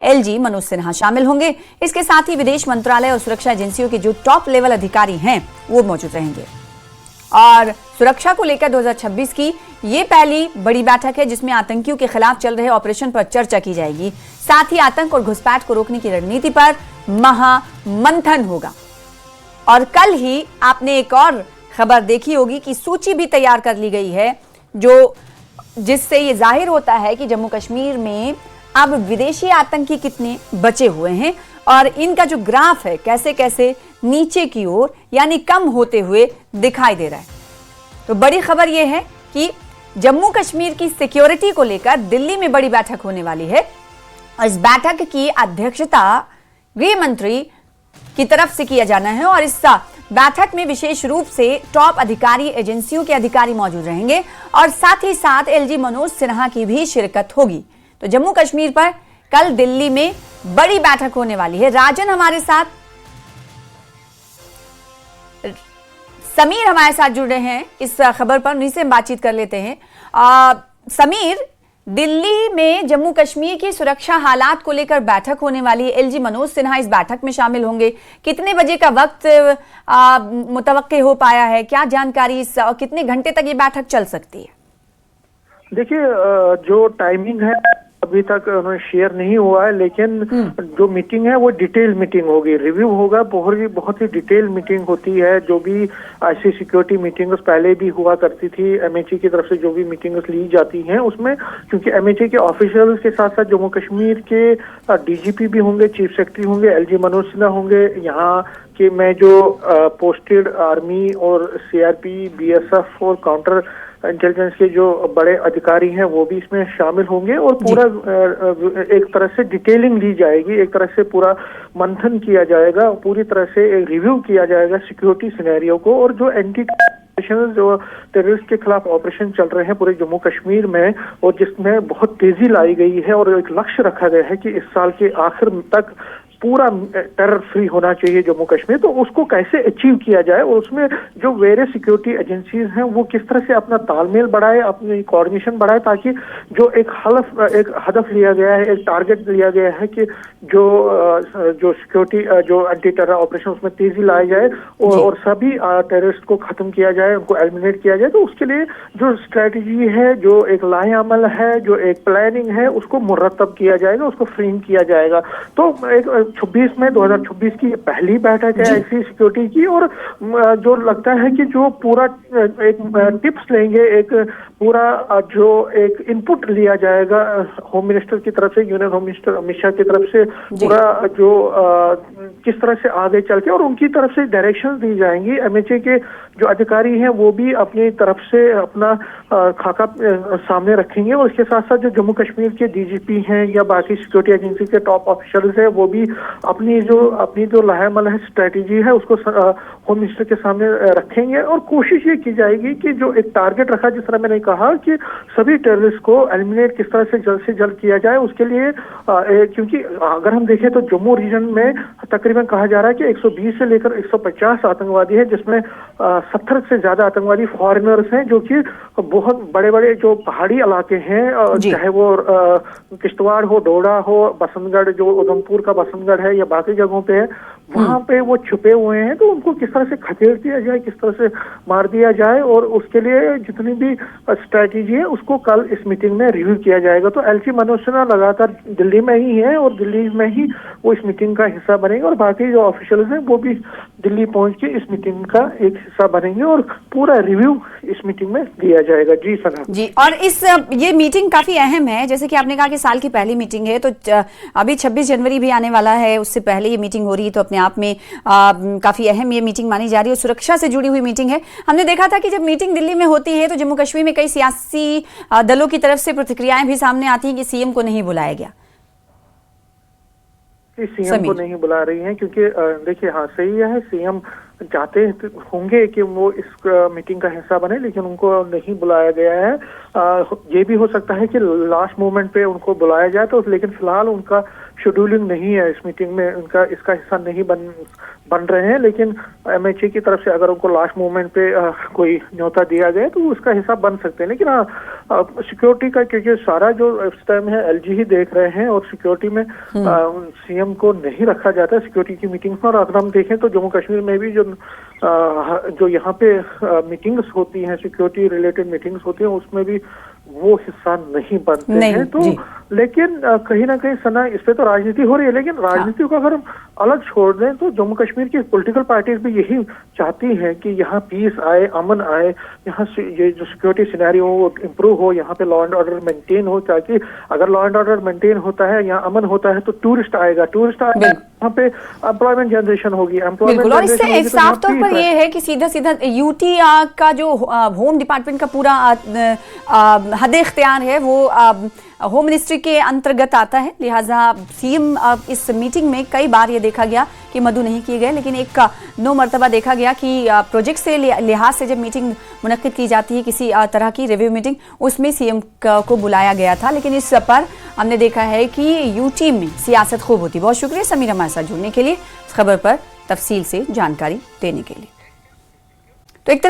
LG Manoj Sinha शामिल होंगे। इसके साथ ही विदेश मंत्रालय और सुरक्षा एजेंसियों के जो टॉप लेवल अधिकारी हैं वो मौजूद रहेंगे। और सुरक्षा को लेकर 2026 की ये पहली बड़ी बैठक है जिसमें आतंकियों के खिलाफ चल रहे ऑपरेशन पर चर्चा की जाएगी। साथ ही आतंक और घुसपैठ को रोकने की रणनीति पर महामंथन होगा। और कल ही आपने एक और खबर देखी होगी कि सूची भी तैयार कर ली गई है जिससे ये जाहिर होता है कि जम्मू कश्मीर में अब विदेशी आतंकी कितने बचे हुए हैं और इनका जो ग्राफ है कैसे कैसे नीचे की ओर यानी कम होते हुए दिखाई दे रहा है। तो बड़ी खबर यह है कि जम्मू कश्मीर की सिक्योरिटी को लेकर दिल्ली में बड़ी बैठक होने वाली है और इस बैठक की अध्यक्षता गृह मंत्री की तरफ से किया जाना है और इस बैठक में विशेष रूप से टॉप अधिकारी एजेंसियों के अधिकारी मौजूद रहेंगे और साथ ही साथ एलजी मनोज सिन्हा की भी शिरकत होगी। तो जम्मू कश्मीर पर कल दिल्ली में बड़ी बैठक होने वाली है। राजन हमारे साथ, समीर हमारे साथ जुड़ रहे हैं इस खबर पर, उन्हीं से हम बातचीत कर लेते हैं। समीर, दिल्ली में जम्मू कश्मीर की सुरक्षा हालात को लेकर बैठक होने वाली है। एलजी मनोज सिन्हा इस बैठक में शामिल होंगे। कितने बजे का वक्त मुतवक्के हो पाया है, क्या जानकारी और कितने घंटे तक ये बैठक चल सकती है? देखिए, जो टाइमिंग है अभी तक उन्होंने शेयर नहीं हुआ है, लेकिन जो मीटिंग है वो डिटेल मीटिंग होगी, रिव्यू होगा, बहुत ही डिटेल मीटिंग होती है। जो भी ऐसी सिक्योरिटी मीटिंग्स पहले भी हुआ करती थी एमएचए की तरफ से, जो भी मीटिंग्स ली जाती हैं उसमें, क्योंकि एमएचए के ऑफिशियल्स के साथ साथ जम्मू कश्मीर के डीजीपी भी होंगे, चीफ सेक्रेटरी होंगे, एलजी मनोज सिन्हा होंगे, यहाँ के में जो पोस्टेड आर्मी और सीआरपी, बीएसएफ और काउंटर इंटेलिजेंस के जो बड़े अधिकारी हैं वो भी इसमें शामिल होंगे और पूरा एक तरह से डिटेलिंग ली जाएगी, एक तरह से पूरा मंथन किया जाएगा, पूरी तरह से एक रिव्यू किया जाएगा सिक्योरिटी सिनेरियो को। और जो एंटी जो टेररिस्ट के खिलाफ ऑपरेशन चल रहे हैं पूरे जम्मू कश्मीर में और जिसमें बहुत तेजी लाई गई है और एक लक्ष्य रखा गया है कि इस साल के आखिर तक पूरा टेरर फ्री होना चाहिए जम्मू कश्मीर, तो उसको कैसे अचीव किया जाए और उसमें जो वेरियस सिक्योरिटी एजेंसीज हैं वो किस तरह से अपना तालमेल बढ़ाए, अपनी कोऑर्डिनेशन बढ़ाए, ताकि जो एक हदफ लिया गया है, एक टारगेट लिया गया है कि जो सिक्योरिटी जो एंटी टेरर ऑपरेशन उसमें तेजी लाई जाए और सभी टेररिस्ट को खत्म किया जाए, उनको एलिमिनेट किया जाए। तो उसके लिए जो स्ट्रेटेजी है, जो एक लाएअमल है, जो एक प्लानिंग है, उसको मुरतब किया जाएगा, उसको फ्रेम किया जाएगा। तो एक 2026 की पहली बैठक है ऐसी सिक्योरिटी की और जो लगता है कि जो पूरा एक टिप्स लेंगे, एक पूरा जो एक इनपुट लिया जाएगा होम मिनिस्टर की तरफ से, union home minister Amit Shah की तरफ से, पूरा जो किस तरह से आगे चल के और उनकी तरफ से डायरेक्शन दी जाएंगी। एमएचए के जो अधिकारी हैं वो भी अपनी तरफ से अपना खाका सामने रखेंगे और इसके साथ साथ जो जम्मू कश्मीर के डीजीपी हैं या बाकी सिक्योरिटी एजेंसी के टॉप ऑफिसर्स हैं वो भी अपनी जो लाहेमल है, स्ट्रेटेजी है, उसको होम मिनिस्टर के सामने रखेंगे और कोशिश ये की जाएगी कि जो एक टारगेट रखा, जिस तरह मैंने कहा कि सभी टेररिस्ट को एलिमिनेट किस तरह से जल्द किया जाए। उसके लिए क्योंकि अगर हम देखें तो जम्मू रीजन में तकरीबन कहा जा रहा है कि 120 से लेकर 150 आतंकवादी है, जिसमें 70 से ज्यादा आतंकवादी फॉरेनर्स हैं, जो कि बहुत बड़े बड़े जो पहाड़ी इलाके हैं, चाहे वो किश्तवाड़ हो, डोडा हो, बसंतगढ़ जो उधमपुर का बसंतगढ़ है या बाकी जगहों पे है, वहां पे वो छुपे हुए हैं। तो उनको किस तरह से खदेड़ दिया जाए, किस तरह से मार दिया जाए और उसके लिए जितनी भी स्ट्रैटेजी है उसको कल इस मीटिंग में रिव्यू किया जाएगा। तो एलजी मनोज सिन्हा लगातार दिल्ली में ही है और दिल्ली में ही वो इस मीटिंग का हिस्सा बनेंगे और बाकी जो ऑफिशियल्स हैं वो भी दिल्ली पहुंच के इस मीटिंग का एक हिस्सा बनेंगे और पूरा रिव्यू इस मीटिंग में दिया जाएगा। जी सना जी, और ये मीटिंग काफी अहम है, जैसे कि आपने कहा कि साल की पहली मीटिंग है, तो अभी 26 जनवरी भी आने वाला है, उससे पहले ये मीटिंग हो रही है, तो अपने आप में काफी अहम ये मीटिंग मानी जा रही है और सुरक्षा से जुड़ी हुई मीटिंग है। हमने देखा था कि जब मीटिंग दिल्ली में होती है तो जम्मू कश्मीर में कई सियासी दलों की तरफ से प्रतिक्रियाएं भी सामने आती हैं कि सीएम को नहीं बुलाया गया। सीएम को नहीं बुला रही हैं क्योंकि देखिए, हाँ सही है, सीएम चाहते होंगे कि वो इस मीटिंग का हिस्सा बने, लेकिन उनको नहीं बुलाया गया है। ये भी हो सकता है कि लास्ट मोमेंट पे उनको बुलाया जाए, तो लेकिन फिलहाल उनका शेड्यूलिंग नहीं है इस मीटिंग में, उनका इसका हिस्सा नहीं बन रहे हैं। लेकिन MHA की तरफ से अगर उनको लास्ट मोमेंट पे कोई न्योता दिया गया तो उसका हिस्सा बन सकते हैं। लेकिन सिक्योरिटी का, क्योंकि सारा जो इस टाइम है LG ही देख रहे हैं और सिक्योरिटी में CM को नहीं रखा जाता है सिक्योरिटी की मीटिंग्स में। और अगर हम देखें तो जम्मू कश्मीर में भी जो यहाँ पे मीटिंग्स होती हैं, सिक्योरिटी रिलेटेड मीटिंग्स होती हैं, उसमें भी वो हिस्सा नहीं बनते हैं। तो लेकिन कहीं ना कहीं सना इस पे तो राजनीति हो रही है, लेकिन राजनीति को अगर हम अलग छोड़ दें तो जम्मू कश्मीर की पॉलिटिकल पार्टीज भी यही चाहती हैं कि यहाँ पीस आए, अमन आए, यहाँ से ये जो सिक्योरिटी सिनेरियो वो इम्प्रूव हो, यहाँ पे लॉ एंड ऑर्डर मेंटेन हो, ताकि अगर लॉ एंड ऑर्डर मेंटेन होता है, यहाँ अमन होता है, तो टूरिस्ट आएगा, यहाँ पे एम्प्लॉयमेंट जनरेशन होगी, बिल्कुल। और इससे साफ तौर पर ये है कि सीधा सीधा यूटी का जो होम डिपार्टमेंट का पूरा हद इख्तियार है वो होम मिनिस्ट्री के अंतर्गत आता है। लिहाजा CM इस मीटिंग में कई बार ये देखा गया कि मदु नहीं किए गए, लेकिन एक 9 मरतबा देखा गया कि प्रोजेक्ट से लिहाज से जब मीटिंग मुनक्किद की जाती है, किसी तरह की रिव्यू मीटिंग, उसमें CM को बुलाया गया था। लेकिन इस पर हमने देखा है कि यूटी में सियासत खूब होती। बहुत शुक्रिया समीर हमारे साथ जुड़ने के लिए, इस खबर पर तफसील से जानकारी देने के लिए। तो एक तरह